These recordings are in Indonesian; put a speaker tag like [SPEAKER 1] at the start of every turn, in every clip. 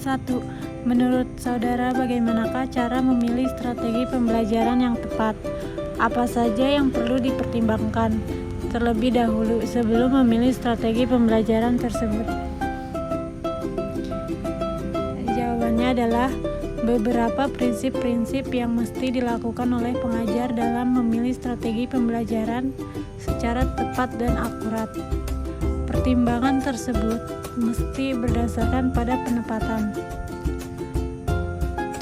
[SPEAKER 1] Satu, menurut saudara bagaimanakah cara memilih strategi pembelajaran yang tepat? Apa saja yang perlu dipertimbangkan terlebih dahulu sebelum memilih strategi pembelajaran tersebut? Jawabannya adalah beberapa prinsip-prinsip yang mesti dilakukan oleh pengajar dalam memilih strategi pembelajaran secara tepat dan akurat. Pertimbangan tersebut mesti berdasarkan pada penempatan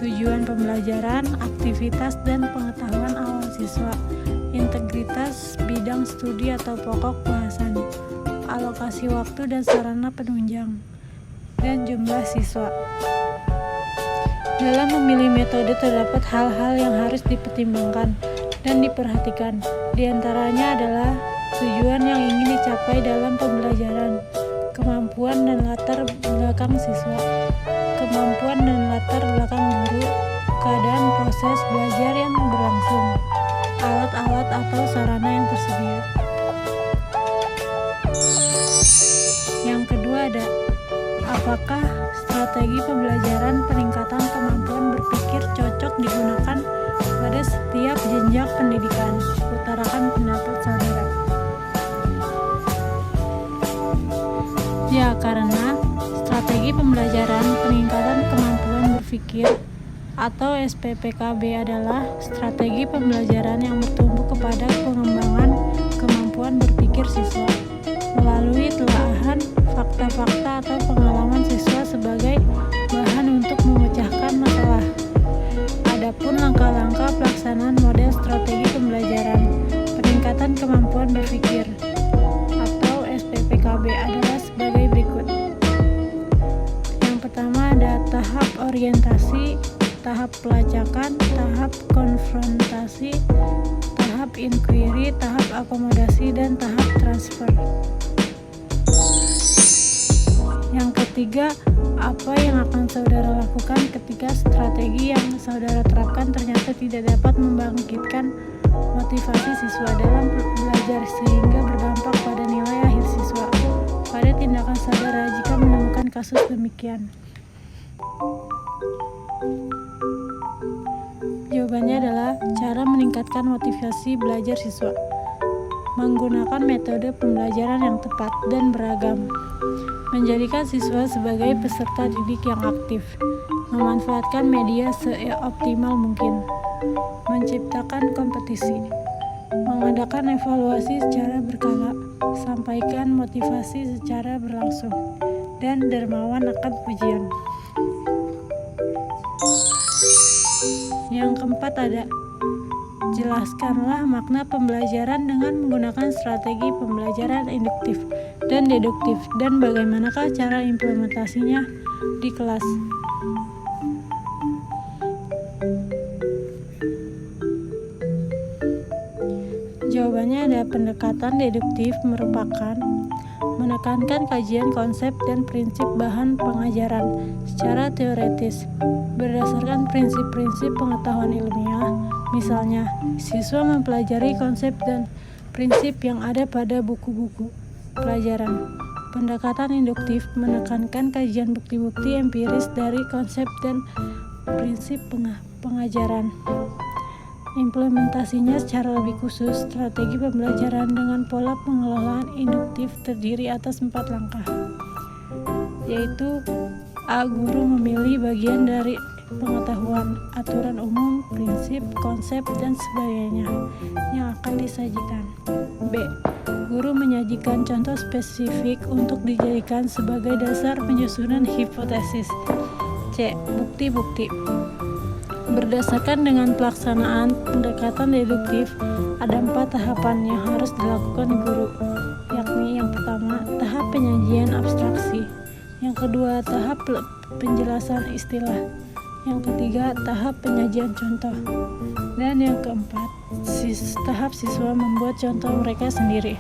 [SPEAKER 1] tujuan pembelajaran, aktivitas dan pengetahuan awal siswa, integritas bidang studi atau pokok bahasan, alokasi waktu dan sarana penunjang, dan jumlah siswa. Dalam memilih metode terdapat hal-hal yang harus dipertimbangkan dan diperhatikan. Di antaranya adalah tujuan yang ingin dicapai dalam pembelajaran, kemampuan dan latar belakang siswa, kemampuan dan latar belakang guru, keadaan proses belajar yang berlangsung, alat-alat atau sarana yang tersedia. Yang kedua ada, apakah strategi pembelajaran peningkatan kemampuan berpikir cocok digunakan pada setiap jenjang pendidikan? Utarakan pendapat saudara. Ya, karena strategi pembelajaran peningkatan kemampuan berpikir atau SPPKB adalah strategi pembelajaran yang bertumpu kepada pengembangan kemampuan berpikir siswa melalui telaahan fakta-fakta atau pengalaman siswa sebagai bahan untuk memecahkan masalah. Adapun langkah-langkah pelaksanaan model strategi pembelajaran peningkatan kemampuan berpikir atau SPPKB adalah sebagai berikut. Yang pertama ada tahap orientasi, tahap pelacakan, tahap konfrontasi, tahap inquiry, tahap akomodasi, dan tahap transfer. Yang ketiga, apa yang akan saudara lakukan ketika strategi yang saudara terapkan ternyata tidak dapat membangkitkan motivasi siswa dalam belajar sehingga berdampak pada nilai akhir siswa? Pada tindakan saudara jika menemukan kasus demikian? Jawabannya adalah cara meningkatkan motivasi belajar siswa, menggunakan metode pembelajaran yang tepat dan beragam, menjadikan siswa sebagai peserta didik yang aktif, memanfaatkan media seoptimal mungkin, menciptakan kompetisi, mengadakan evaluasi secara berkala, sampaikan motivasi secara berlangsung, dan dermawan akan pujian. Yang keempat ada, jelaskanlah makna pembelajaran dengan menggunakan strategi pembelajaran induktif dan deduktif dan bagaimanakah cara implementasinya di kelas. Jawabannya ada, pendekatan deduktif merupakan menekankan kajian konsep dan prinsip bahan pengajaran secara teoretis berdasarkan prinsip-prinsip pengetahuan ilmiah. Misalnya, siswa mempelajari konsep dan prinsip yang ada pada buku-buku pelajaran. Pendekatan induktif menekankan kajian bukti-bukti empiris dari konsep dan prinsip pengajaran. Implementasinya secara lebih khusus, strategi pembelajaran dengan pola pengelolaan induktif terdiri atas 4 langkah, yaitu A. Guru memilih bagian dari pengetahuan, aturan umum, prinsip, konsep, dan sebagainya yang akan disajikan. B. Guru menyajikan contoh spesifik untuk dijadikan sebagai dasar penyusunan hipotesis. C. Bukti-bukti. Berdasarkan dengan pelaksanaan pendekatan deduktif, ada 4 tahapan yang harus dilakukan guru, yakni yang pertama, tahap penyajian abstraksi, yang kedua, tahap penjelasan istilah, yang ketiga, tahap penyajian contoh, dan yang keempat, tahap siswa membuat contoh mereka sendiri.